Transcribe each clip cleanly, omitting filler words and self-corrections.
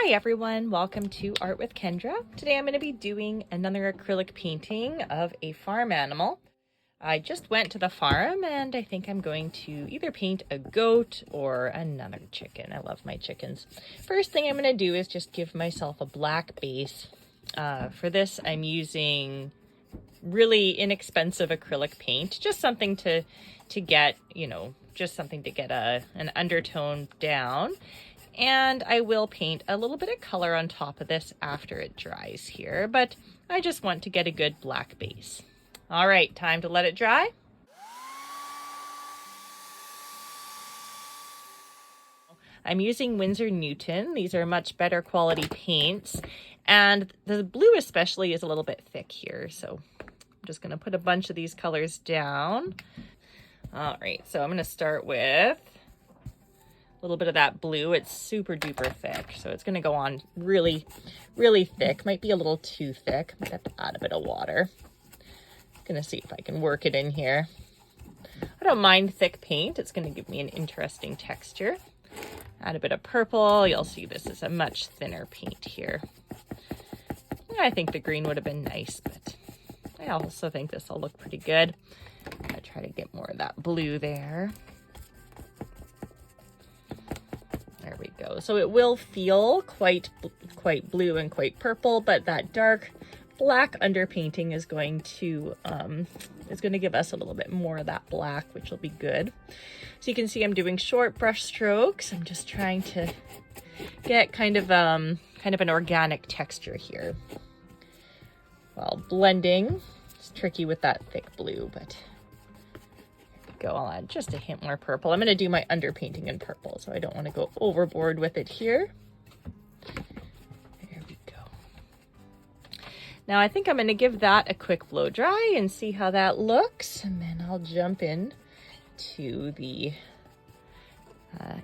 Hi everyone, welcome to Art with Kendra. Today I'm going to be doing another acrylic painting of a farm animal. I just went to the farm and I think I'm going to either paint a goat or another chicken. I love my chickens. First thing I'm going to do is just give myself a black base. For this I'm using really inexpensive acrylic paint, just something to get, just something to get an undertone down. And I will paint a little bit of color on top of this after it dries here, but I just want to get a good black base. All right, time to let it dry. I'm using Winsor Newton. These are much better quality paints, and the blue especially is a little bit thick here, so I'm just going to put a bunch of these colors down. All right, so I'm going to start with a little bit of that blue. It's super duper thick, so it's going to go on really, really thick. Might be a little too thick. Might have to add a bit of water. I'm going to see if I can work it in here. I don't mind thick paint. It's going to give me an interesting texture. Add a bit of purple. You'll see this is a much thinner paint here. I think the green would have been nice, but I also think this will look pretty good. I'm going to try to get more of that blue there. There we go. So it will feel quite blue and quite purple, but that dark black underpainting is going to give us a little bit more of that black, which will be good. So you can see I'm doing short brush strokes. I'm just trying to get kind of an organic texture here while blending. It's tricky with that thick blue, but go. I'll add just a hint more purple. I'm going to do my underpainting in purple, so I don't want to go overboard with it here. There we go. Now I think I'm going to give that a quick blow dry and see how that looks, and then I'll jump in to the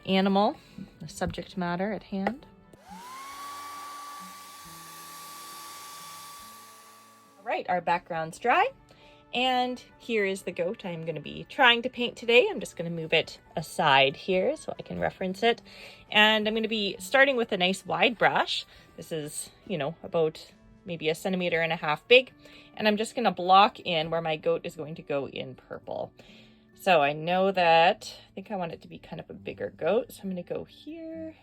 animal, the subject matter at hand. All right, our background's dry. And here is the goat I'm going to be trying to paint today. I'm just going to move it aside here so I can reference it. And I'm going to be starting with a nice wide brush. This is, about maybe 1.5 centimeters big. And I'm just going to block in where my goat is going to go in purple. So I know that, I think I want it to be kind of a bigger goat. So I'm going to go here.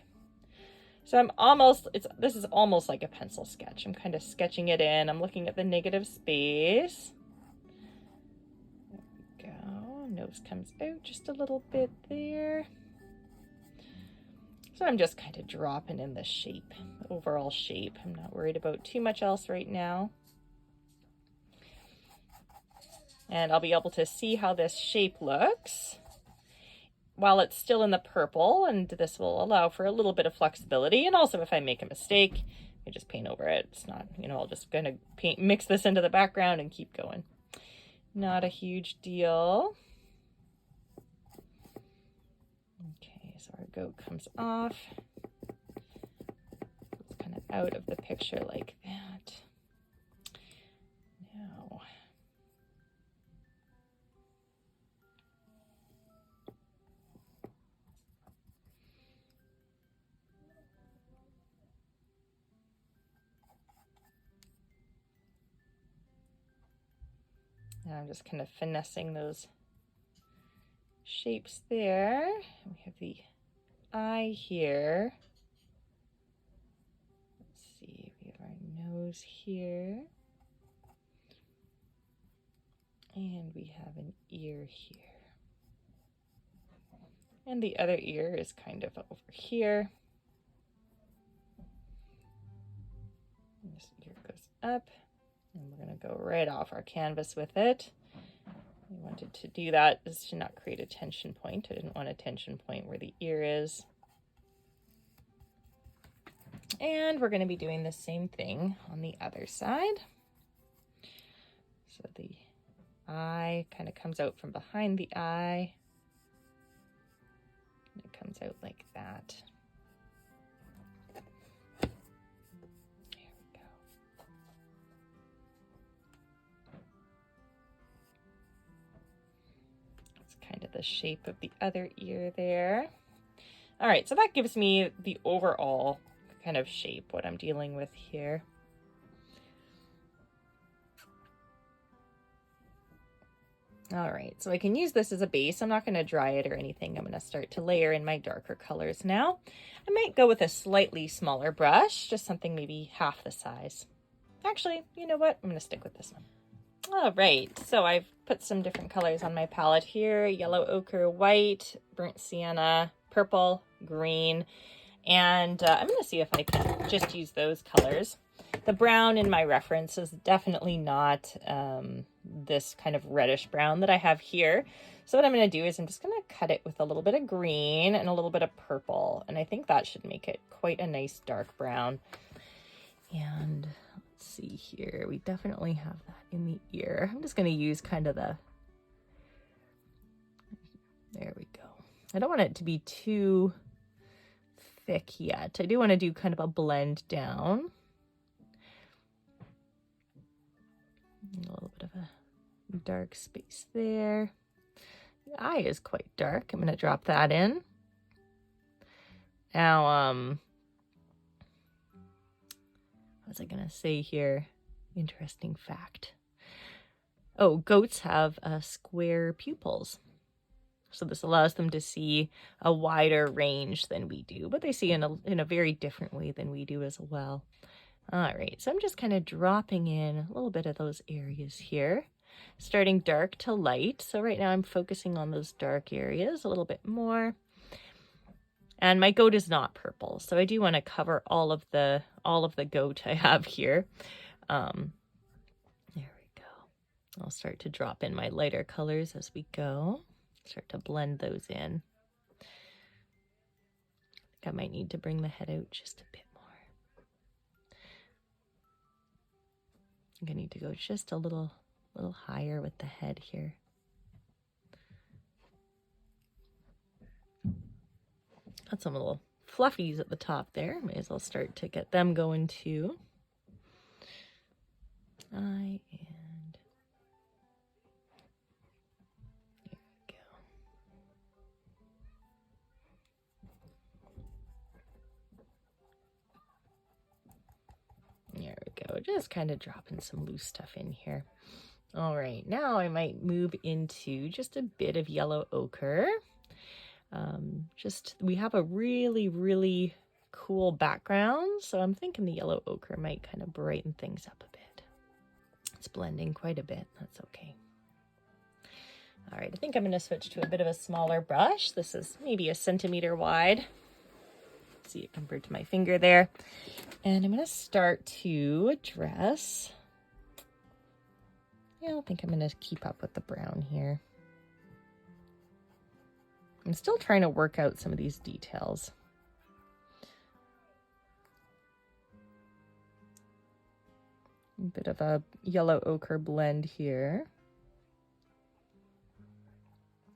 So this is almost like a pencil sketch. I'm kind of sketching it in. I'm looking at the negative space. Nose comes out just a little bit there. So I'm just kind of dropping in the shape, the overall shape. I'm not worried about too much else right now. And I'll be able to see how this shape looks while it's still in the purple, and this will allow for a little bit of flexibility. And also if I make a mistake, I just paint over it. It's not, I'll just kind of mix this into the background and keep going. Not a huge deal. Okay, so our goat comes off. It's kind of out of the picture like that. Now, I'm just kind of finessing those shapes there. We have the eye here. Let's see, we have our nose here. And we have an ear here. And the other ear is kind of over here. And this ear goes up. And we're going to go right off our canvas with it. We wanted to do that is to not create a tension point. I didn't want a tension point where the ear is. And we're going to be doing the same thing on the other side. So the eye kind of comes out from behind the eye. And it comes out like that. Kind of the shape of the other ear there. All right, so that gives me the overall kind of shape what I'm dealing with here. All right, so I can use this as a base. I'm not going to dry it or anything. I'm going to start to layer in my darker colors now. I might go with a slightly smaller brush, just something maybe half the size. Actually, you know what? I'm going to stick with this one. All right, so I've put some different colors on my palette here. Yellow ochre, white, burnt sienna, purple, green, and I'm going to see if I can just use those colors. The brown in my reference is definitely not this kind of reddish brown that I have here. So what I'm going to do is I'm just going to cut it with a little bit of green and a little bit of purple. And I think that should make it quite a nice dark brown. And let's see here. We definitely have that in the ear. I'm just going to use kind of the... There we go. I don't want it to be too thick yet. I do want to do kind of a blend down. A little bit of a dark space there. The eye is quite dark. I'm going to drop that in. Now, what was I going to say here? Interesting fact. Oh, goats have square pupils. So this allows them to see a wider range than we do, but they see in a very different way than we do as well. All right, so I'm just kind of dropping in a little bit of those areas here, starting dark to light. So right now I'm focusing on those dark areas a little bit more. And my goat is not purple, so I do want to cover all of the goat I have here. There we go. I'll start to drop in my lighter colors as we go. Start to blend those in. I think I might need to bring the head out just a bit more. I think I need to go just a little higher with the head here. Got some little fluffies at the top there. May as well start to get them going too. Eye and there we go. There we go. Just kind of dropping some loose stuff in here. All right, now I might move into just a bit of yellow ochre. We have a really, really cool background, so I'm thinking the yellow ochre might kind of brighten things up a bit. It's blending quite a bit. That's okay. All right, I think I'm going to switch to a bit of a smaller brush. This is maybe 1 centimeter wide. See it compared to my finger there. And I'm going to start to address... I think I'm going to keep up with the brown here. I'm still trying to work out some of these details. A bit of a yellow ochre blend here.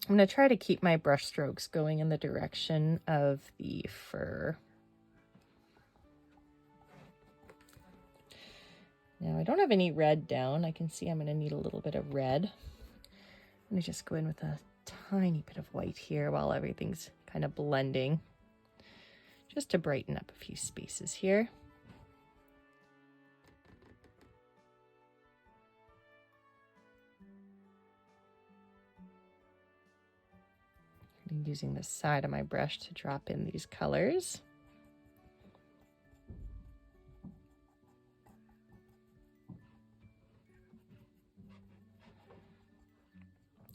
I'm going to try to keep my brush strokes going in the direction of the fur. Now, I don't have any red down. I can see I'm going to need a little bit of red. I'm going to just go in with a tiny bit of white here while everything's kind of blending, just to brighten up a few spaces here. I'm using the side of my brush to drop in these colors.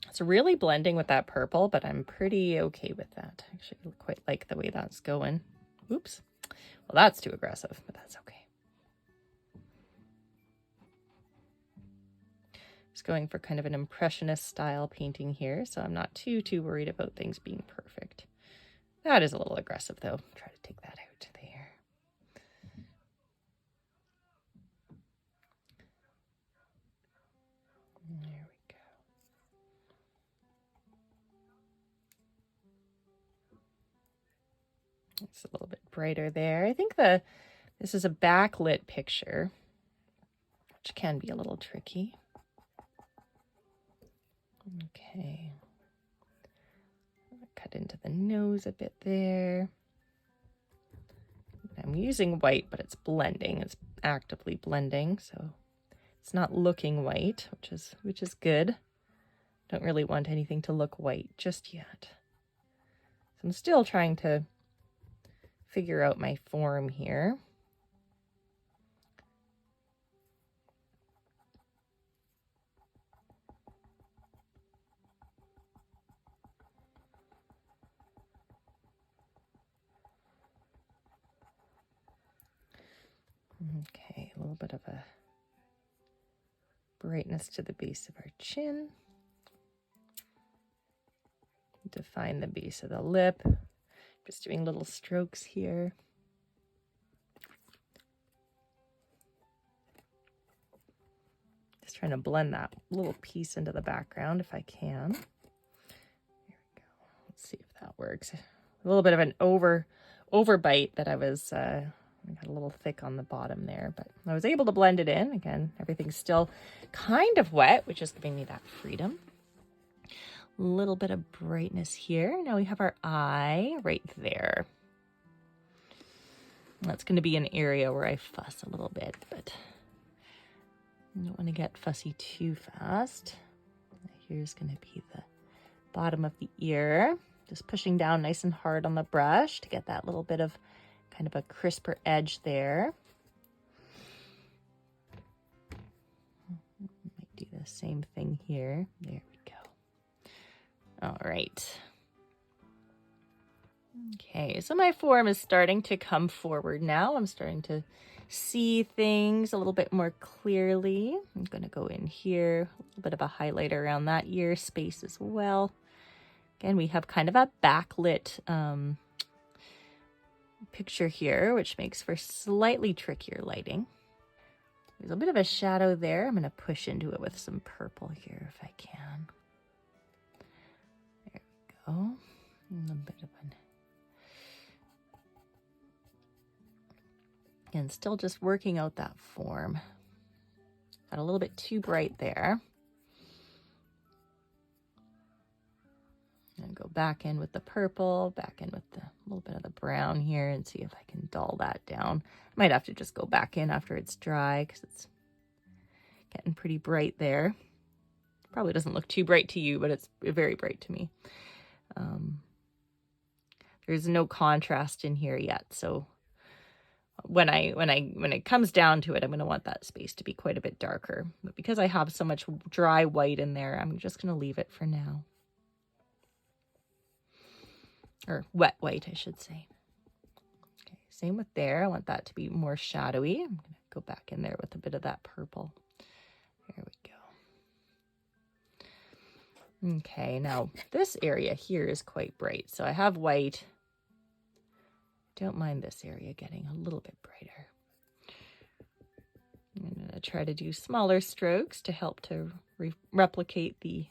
It's really blending with that purple, but I'm pretty okay with that. Actually, I quite like the way that's going. Oops. Well, that's too aggressive, but that's okay. Just going for kind of an impressionist style painting here, so I'm not too worried about things being perfect. That is a little aggressive, though. Try to take that out there. There we go. It's a little bit brighter there. I think this is a backlit picture, which can be a little tricky. Okay. Cut into the nose a bit there. I'm I'm using white, but it's blending. It's actively blending, so it's not looking white, which is good. Don't really want anything to look white just yet. So I'm still trying to figure out my form here. Okay, a little bit of a brightness to the base of our chin. Define the base of the lip. Just doing little strokes here. Just trying to blend that little piece into the background if I can. There we go. Let's see if that works. A little bit of an overbite that I was got a little thick on the bottom there, but I was able to blend it in. Again, everything's still kind of wet, which is giving me that freedom. A little bit of brightness here. Now we have our eye right there. That's going to be an area where I fuss a little bit, but I don't want to get fussy too fast. Here's going to be the bottom of the ear. Just pushing down nice and hard on the brush to get that little bit of kind of a crisper edge there. Might do the same thing here. There we go. All right. Okay, so my form is starting to come forward now. I'm starting to see things a little bit more clearly. I'm going to go in here, a little bit of a highlight around that ear space as well. Again, we have kind of a backlit picture here, which makes for slightly trickier lighting. There's a bit of a shadow there. I'm going to push into it with some purple here if I can. There we go. And a bit of an... Again, still just working out that form. Got a little bit too bright there. And go back in with the purple, back in with the little bit of the brown here, and see if I can dull that down. I might have to just go back in after it's dry because it's getting pretty bright there. Probably doesn't look too bright to you, but it's very bright to me. There's no contrast in here yet, so when it comes down to it, I'm going to want that space to be quite a bit darker. But because I have so much dry white in there, I'm just going to leave it for now. Or wet white, I should say. Okay, same with there. I want that to be more shadowy. I'm going to go back in there with a bit of that purple. There we go. Okay, now this area here is quite bright. So I have white. Don't mind this area getting a little bit brighter. I'm going to try to do smaller strokes to help to replicate the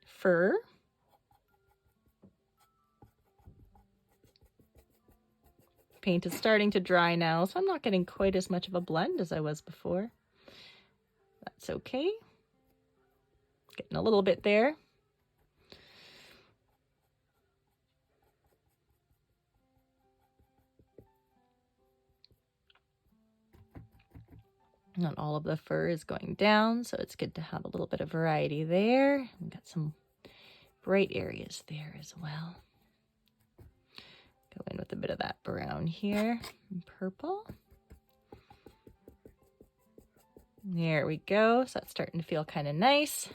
fur. Paint is starting to dry now, so I'm not getting quite as much of a blend as I was before. That's okay. Getting a little bit there. Not all of the fur is going down, so it's good to have a little bit of variety there. We've got some bright areas there as well. Go in with a bit of that brown here and purple. There we go. So that's starting to feel kind of nice.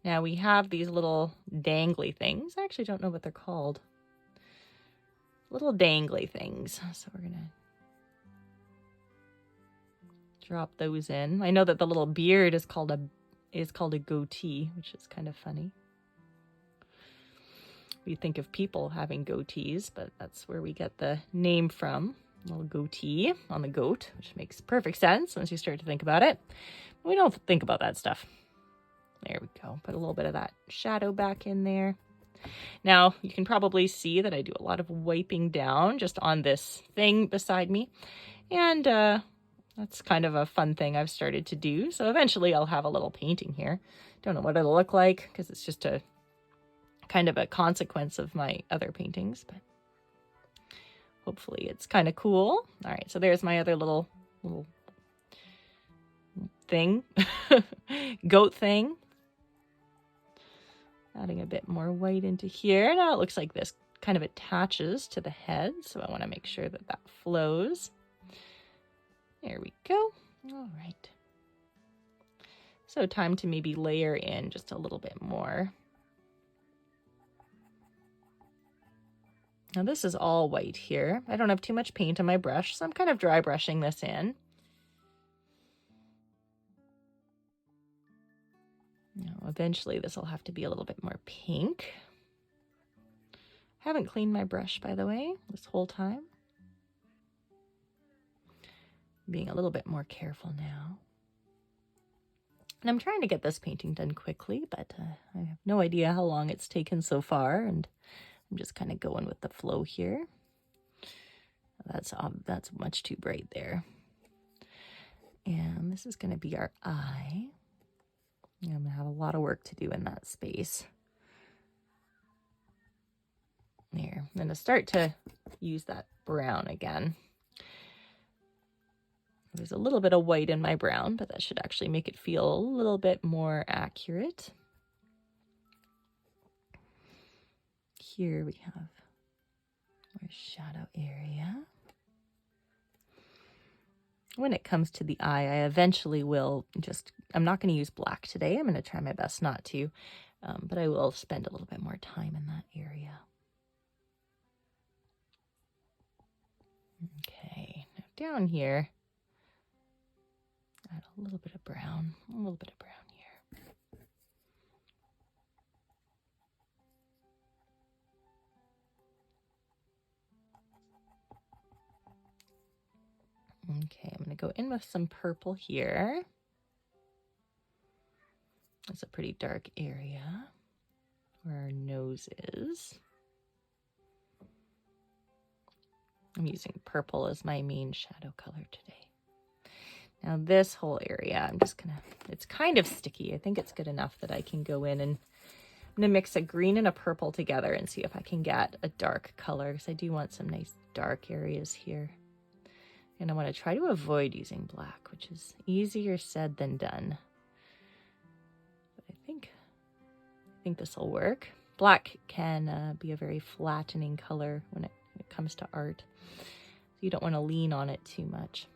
Now we have these little dangly things. I actually don't know what they're called. Little dangly things. So we're going to drop those in. I know that the little beard is called a goatee, which is kind of funny. We think of people having goatees, but that's where we get the name from. A little goatee on the goat, which makes perfect sense once you start to think about it. We don't think about that stuff. There we go. Put a little bit of that shadow back in there. Now, you can probably see that I do a lot of wiping down just on this thing beside me. And that's kind of a fun thing I've started to do. So eventually I'll have a little painting here. Don't know what it'll look like because it's just a kind of a consequence of my other paintings. But hopefully it's kind of cool. All right, so there's my other little thing, goat thing. Adding a bit more white into here. Now it looks like this kind of attaches to the head, so I want to make sure that that flows. There we go. All right. So time to maybe layer in just a little bit more. Now this is all white here. I don't have too much paint on my brush, so I'm kind of dry brushing this in. Now eventually this will have to be a little bit more pink. Haven't cleaned my brush, by the way, this whole time. Being a little bit more careful now. And I'm trying to get this painting done quickly, but I have no idea how long it's taken so far, and I'm just kind of going with the flow here. That's much too bright there. And this is going to be our eye. I'm going to have a lot of work to do in that space. There, I'm going to start to use that brown again. There's a little bit of white in my brown, but that should actually make it feel a little bit more accurate. Here we have our shadow area. When it comes to the eye, I eventually will I'm not going to use black today. I'm going to try my best not to, but I will spend a little bit more time in that area. Okay, now down here, add a little bit of brown, here. Okay, I'm going to go in with some purple here. That's a pretty dark area where our nose is. I'm using purple as my main shadow color today. Now this whole area, it's kind of sticky. I think it's good enough that I can go in and I'm going to mix a green and a purple together and see if I can get a dark color, because I do want some nice dark areas here. And I want to try to avoid using black, which is easier said than done. But I think this will work. Black can be a very flattening color when it comes to art. So you don't want to lean on it too much.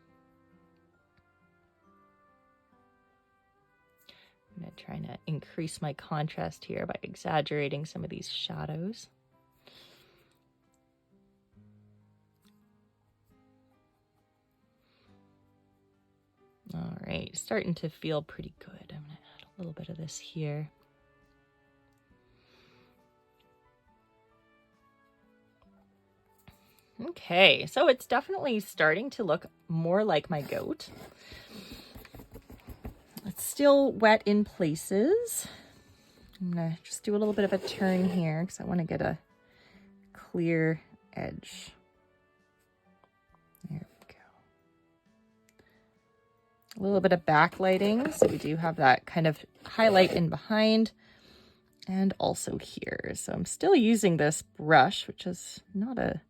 I'm going to try to increase my contrast here by exaggerating some of these shadows. All right, starting to feel pretty good. I'm going to add a little bit of this here. Okay, so it's definitely starting to look more like my goat. It's still wet in places. I'm going to just do a little bit of a turn here because I want to get a clear edge. There we go. A little bit of backlighting, so we do have that kind of highlight in behind and also here. So I'm still using this brush, which is not a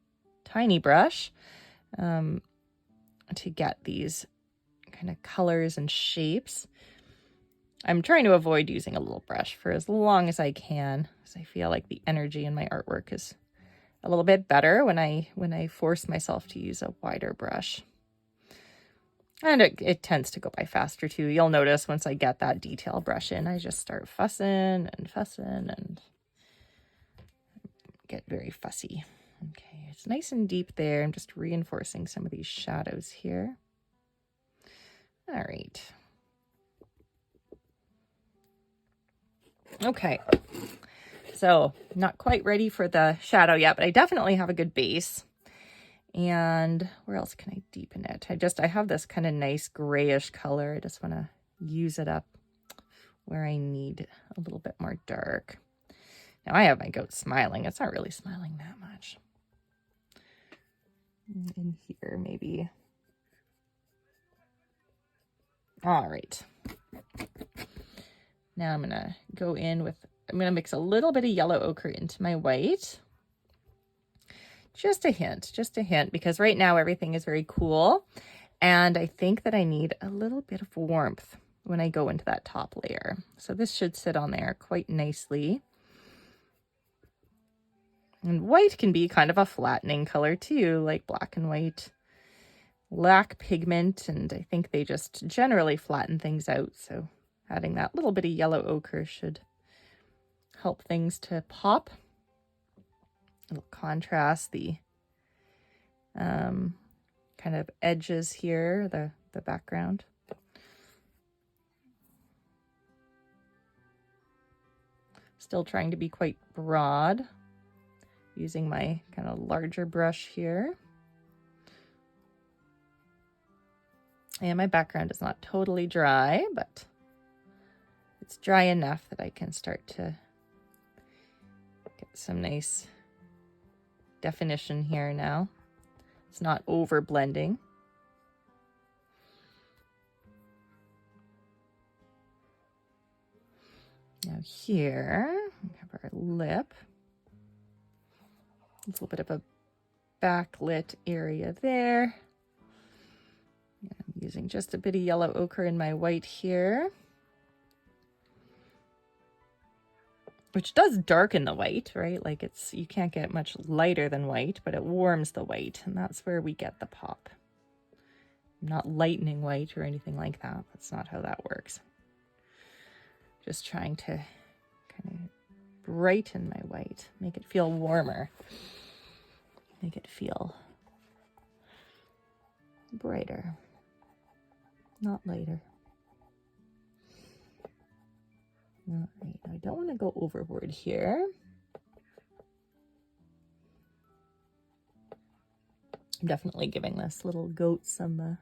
tiny brush, to get these kind of colors and shapes. I'm trying to avoid using a little brush for as long as I can, because I feel like the energy in my artwork is a little bit better when I force myself to use a wider brush. And it tends to go by faster too. You'll notice once I get that detail brush in, I just start fussing and get very fussy. Okay, it's nice and deep there. I'm just reinforcing some of these shadows here. All right. Okay, so not quite ready for the shadow yet, but I definitely have a good base. And where else can I deepen it? I have this kind of nice grayish color. I just want to use it up where I need a little bit more dark. Now I have my goat smiling. It's not really smiling that much. In here, maybe. All right. Now I'm going to I'm going to mix a little bit of yellow ochre into my white. Just a hint, because right now everything is very cool. And I think that I need a little bit of warmth when I go into that top layer. So this should sit on there quite nicely. And white can be kind of a flattening color too, like black and white lack pigment, and I think they just generally flatten things out. So adding that little bit of yellow ochre should help things to pop. It'll contrast the kind of edges here, the background. Still trying to be quite broad, using my kind of larger brush here. And my background is not totally dry, but it's dry enough that I can start to get some nice definition here now. It's not over blending. Now here, we have our lip. A little bit of a backlit area there. I'm using just a bit of yellow ochre in my white here, which does darken the white, right? Like you can't get much lighter than white, but it warms the white, and that's where we get the pop. I'm not lightening white or anything like that. That's not how that works. Just trying to kind of brighten my white, make it feel warmer, make it feel brighter, not lighter. All right, I don't want to go overboard here. I'm definitely giving this little goat some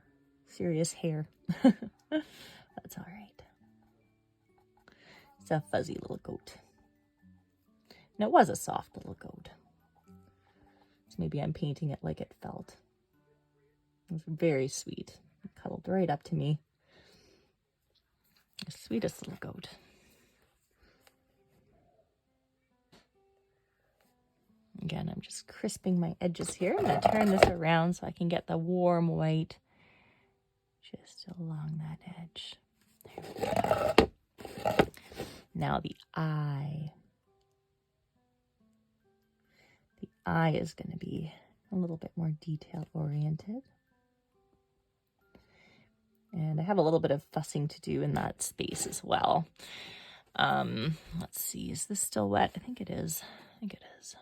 serious hair. That's all right. It's a fuzzy little goat. And it was a soft little goat. So maybe I'm painting it like it felt. It was very sweet. It cuddled right up to me. The sweetest little goat. Again, I'm just crisping my edges here. I'm going to turn this around so I can get the warm white just along that edge. There we go. Now the eye. The eye is going to be a little bit more detail oriented. And I have a little bit of fussing to do in that space as well. Let's see, is this still wet? I think it is. I think it is.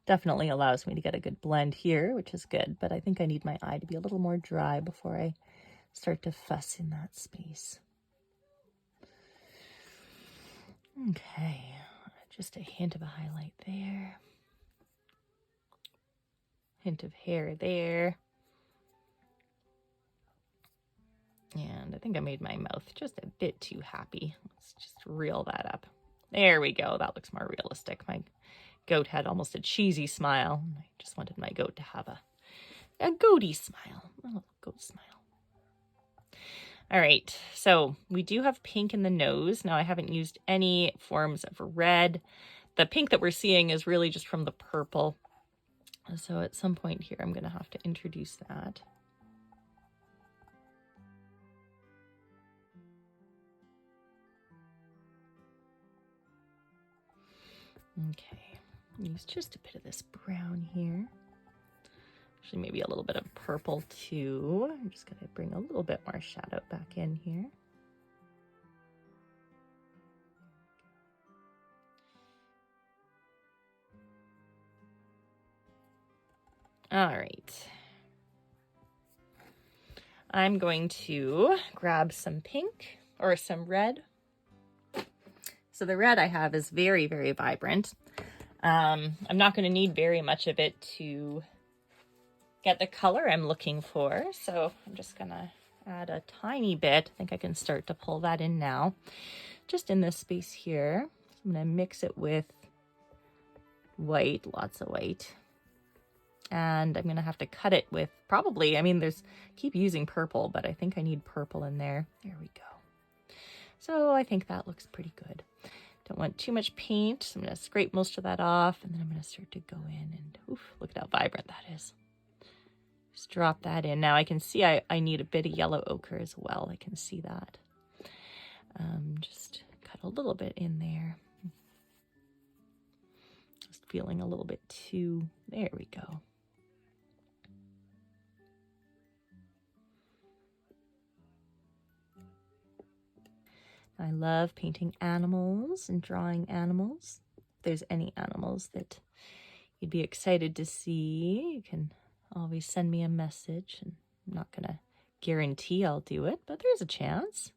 Definitely allows me to get a good blend here, which is good, but I think I need my eye to be a little more dry before I start to fuss in that space. Okay, just a hint of a highlight there. Hint of hair there. And I think I made my mouth just a bit too happy. Let's just reel that up. There we go. That looks more realistic. My goat had almost a cheesy smile. I just wanted my goat to have a goaty smile, a little goat smile. All right, so we do have pink in the nose. Now I haven't used any forms of red. The pink that we're seeing is really just from the purple. So at some point here, I'm going to have to introduce that. Okay, use just a bit of this brown here. Actually, maybe a little bit of purple too. I'm just going to bring a little bit more shadow back in here. All right. I'm going to grab some pink or some red. So the red I have is very, very vibrant. I'm not going to need very much of it to get the color I'm looking for. So I'm just going to add a tiny bit. I think I can start to pull that in now. Just in this space here. So I'm going to mix it with white, lots of white. And I'm going to have to cut it with probably, keep using purple, but I think I need purple in there. There we go. So I think that looks pretty good. Don't want too much paint, so I'm going to scrape most of that off, and then I'm going to start to go in and, oof, look at how vibrant that is. Just drop that in. Now I can see I need a bit of yellow ochre as well. I can see that. Just cut a little bit in there. Just feeling a little bit too, there we go. I love painting animals and drawing animals. If there's any animals that you'd be excited to see, you can always send me a message. And I'm not going to guarantee I'll do it, but there's a chance.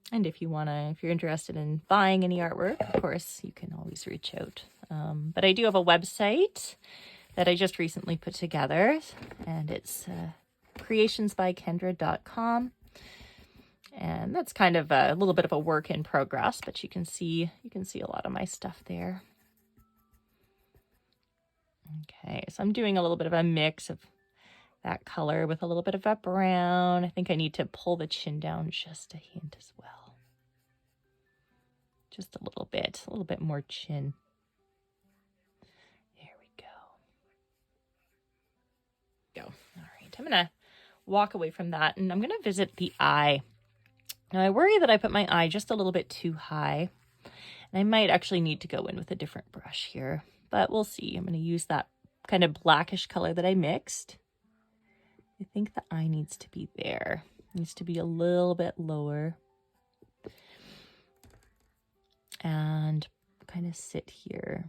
And if you're interested in buying any artwork, of course, you can always reach out. But I do have a website that I just recently put together, and it's creationsbykendra.com. And that's kind of a little bit of a work in progress, but you can see a lot of my stuff there. Okay, so I'm doing a little bit of a mix of that color with a little bit of a brown. I think I need to pull the chin down just a hint as well. Just a little bit more chin. There we go. All right, I'm gonna walk away from that, and I'm gonna visit the eye. Now I worry that I put my eye just a little bit too high, and I might actually need to go in with a different brush here, but we'll see. I'm going to use that kind of blackish color that I mixed. I think the eye needs to be there. It needs to be a little bit lower. And kind of sit here.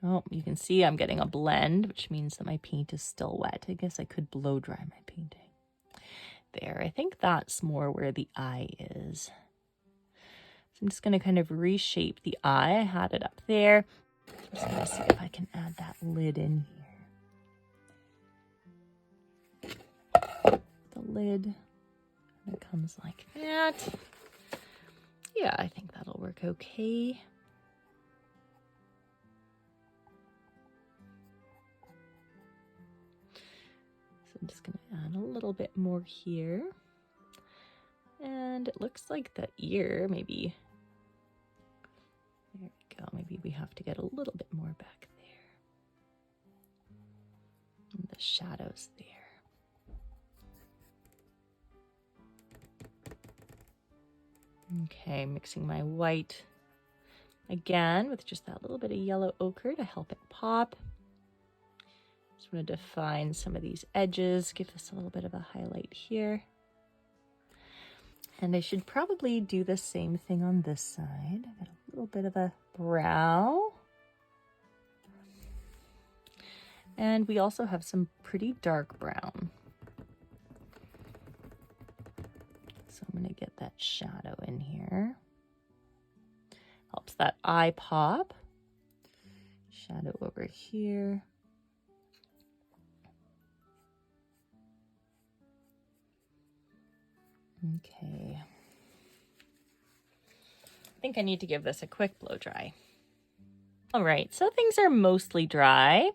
Oh, you can see I'm getting a blend, which means that my paint is still wet. I guess I could blow dry my painting. There, I think that's more where the eye is. So I'm just going to kind of reshape the eye. I had it up there. I'm just going to see if I can add that lid in here. The lid kind of comes like that. Yeah, I think that'll work okay. So I'm just going to add a little bit more here. And it looks like the ear, maybe. There we go. Maybe we have to get a little bit more back there. And the shadows there. Okay, mixing my white again with just that little bit of yellow ochre to help it pop. Just want to define some of these edges, give this a little bit of a highlight here. And I should probably do the same thing on this side. I've got a little bit of a brow. And we also have some pretty dark brown. So I'm going to get that shadow in here. Helps that eye pop. Shadow over here. Okay. I think I need to give this a quick blow dry. All right, so things are mostly dry.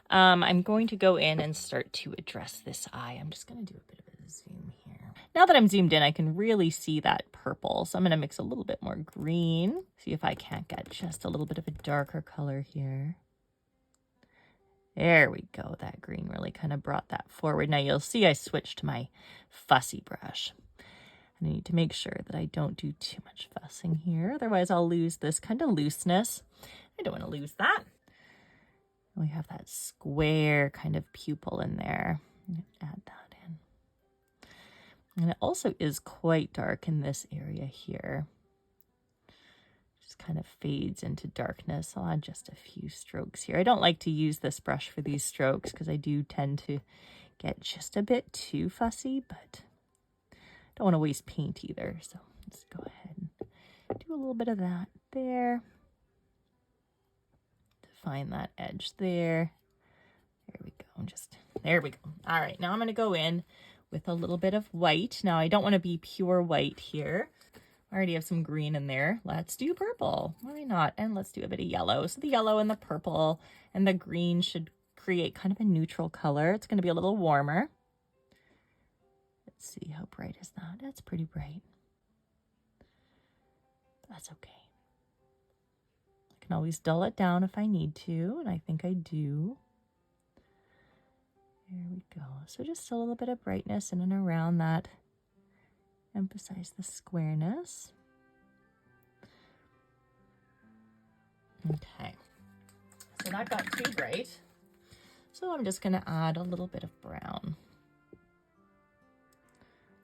I'm going to go in and start to address this eye. I'm just going to do a bit of a zoom here. Now that I'm zoomed in, I can really see that purple. So I'm going to mix a little bit more green. See if I can't get just a little bit of a darker color here. There we go. That green really kind of brought that forward. Now you'll see I switched to my fussy brush. I need to make sure that I don't do too much fussing here. Otherwise, I'll lose this kind of looseness. I don't want to lose that. We have that square kind of pupil in there. Add that in. And it also is quite dark in this area here. Just kind of fades into darkness. I'll add just a few strokes here. I don't like to use this brush for these strokes because I do tend to get just a bit too fussy, but don't want to waste paint either. So let's go ahead and do a little bit of that there. Define that edge there. There we go. There we go. All right, now I'm going to go in with a little bit of white. Now I don't want to be pure white here. I already have some green in there. Let's do purple. Why not? And let's do a bit of yellow. So the yellow and the purple and the green should create kind of a neutral color. It's going to be a little warmer. Let's see, how bright is that? That's pretty bright. That's okay. I can always dull it down if I need to, and I think I do. There we go. So just a little bit of brightness in and around that. Emphasize the squareness. Okay. So that got too bright. So I'm just going to add a little bit of brown.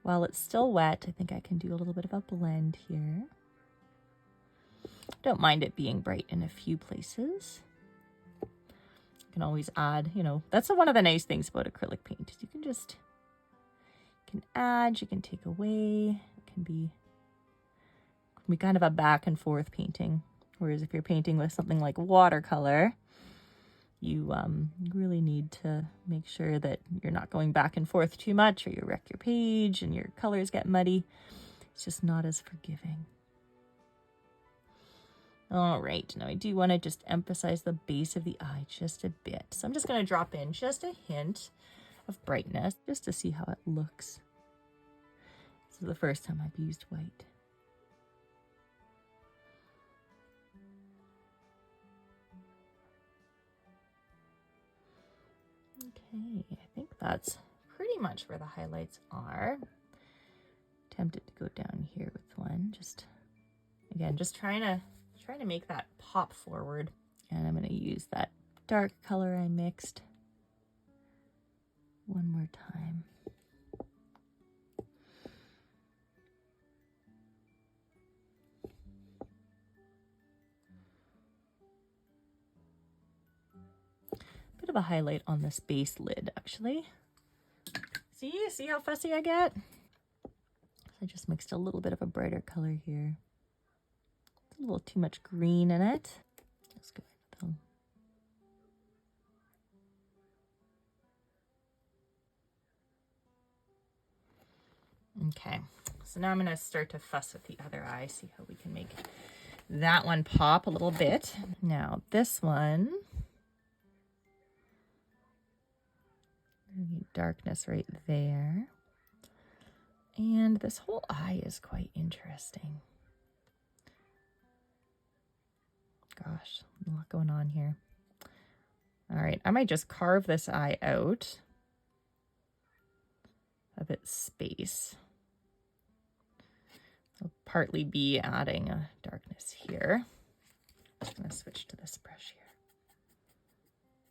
While it's still wet, I think I can do a little bit of a blend here. Don't mind it being bright in a few places. You can always add, you know, that's one of the nice things about acrylic paint. You can just, you can add, you can take away. It can be kind of a back and forth painting. Whereas if you're painting with something like watercolor, you really need to make sure that you're not going back and forth too much, or you wreck your page and your colors get muddy. It's just not as forgiving. All right, now I do want to just emphasize the base of the eye just a bit. So I'm just going to drop in just a hint of brightness just to see how it looks. This is the first time I've used white. Okay, I think that's pretty much where the highlights are. Tempted to go down here with one, just again, just trying to make that pop forward. And I'm going to use that dark color I mixed one more time. Bit of a highlight on this base lid, actually. See how fussy I get? I just mixed a little bit of a brighter color here. It's a little too much green in it. Let's go with them. Okay, so now I'm going to start to fuss with the other eye, see how we can make that one pop a little bit. Now this one, I need darkness right there. And this whole eye is quite interesting. Gosh, a lot going on here. All right, I might just carve this eye out of its space. I'll partly be adding a darkness here. I'm just going to switch to this brush here.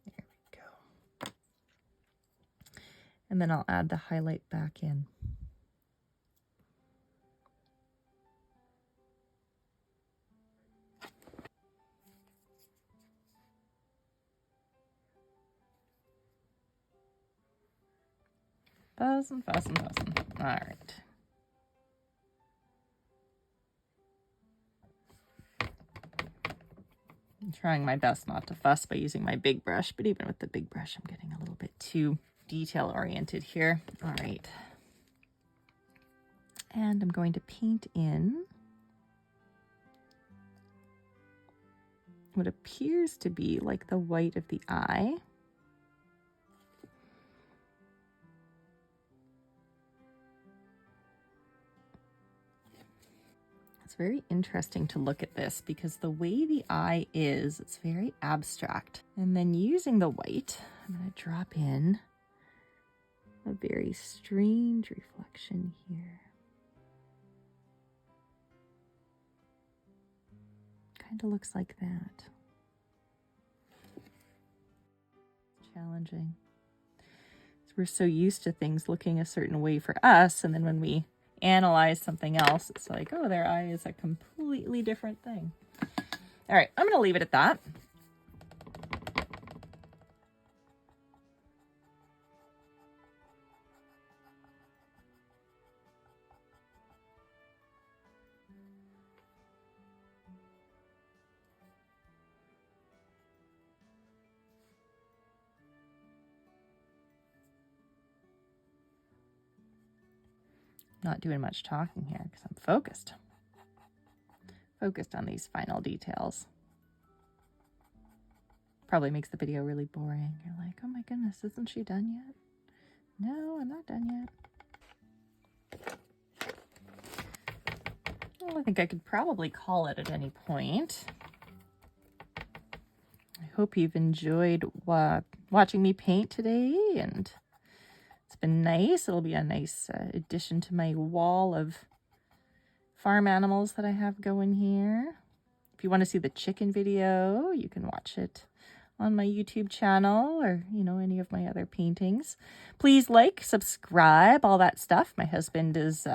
There we go. And then I'll add the highlight back in. Fuzz and fuzz and fuzz. All right. I'm trying my best not to fuss by using my big brush, but even with the big brush, I'm getting a little bit too detail oriented here. All right. And I'm going to paint in what appears to be like the white of the eye. It's very interesting to look at this because the way the eye is, it's very abstract. And then using the white, I'm going to drop in a very strange reflection here. Kind of looks like that. It's challenging. We're so used to things looking a certain way for us, and then when we analyze something else, it's like, oh, their eye is a completely different thing. All right, I'm going to leave it at that. Not doing much talking here because I'm focused. Focused on these final details. Probably makes the video really boring. You're like, oh my goodness, isn't she done yet? No, I'm not done yet. Well, I think I could probably call it at any point. I hope you've enjoyed watching me paint today, and it's been nice. It'll be a nice addition to my wall of farm animals that I have going here. If you want to see the chicken video, you can watch it on my YouTube channel, or, you know, any of my other paintings. Please like, subscribe, all that stuff. My husband is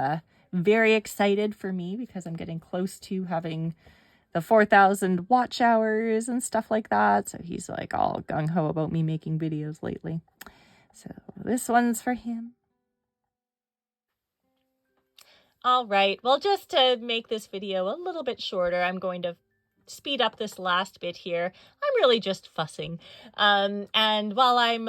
very excited for me because I'm getting close to having the 4,000 watch hours and stuff like that. So he's like all gung-ho about me making videos lately. So this one's for him. All right, well, just to make this video a little bit shorter, I'm going to speed up this last bit here. I'm really just fussing. And while I'm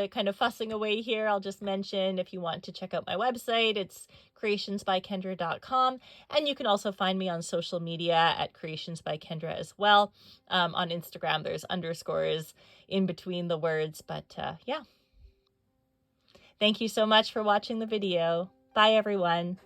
kind of fussing away here, I'll just mention, if you want to check out my website, it's creationsbykendra.com. And you can also find me on social media at creationsbykendra as well. On Instagram, there's underscores in between the words, but yeah. Thank you so much for watching the video. Bye, everyone.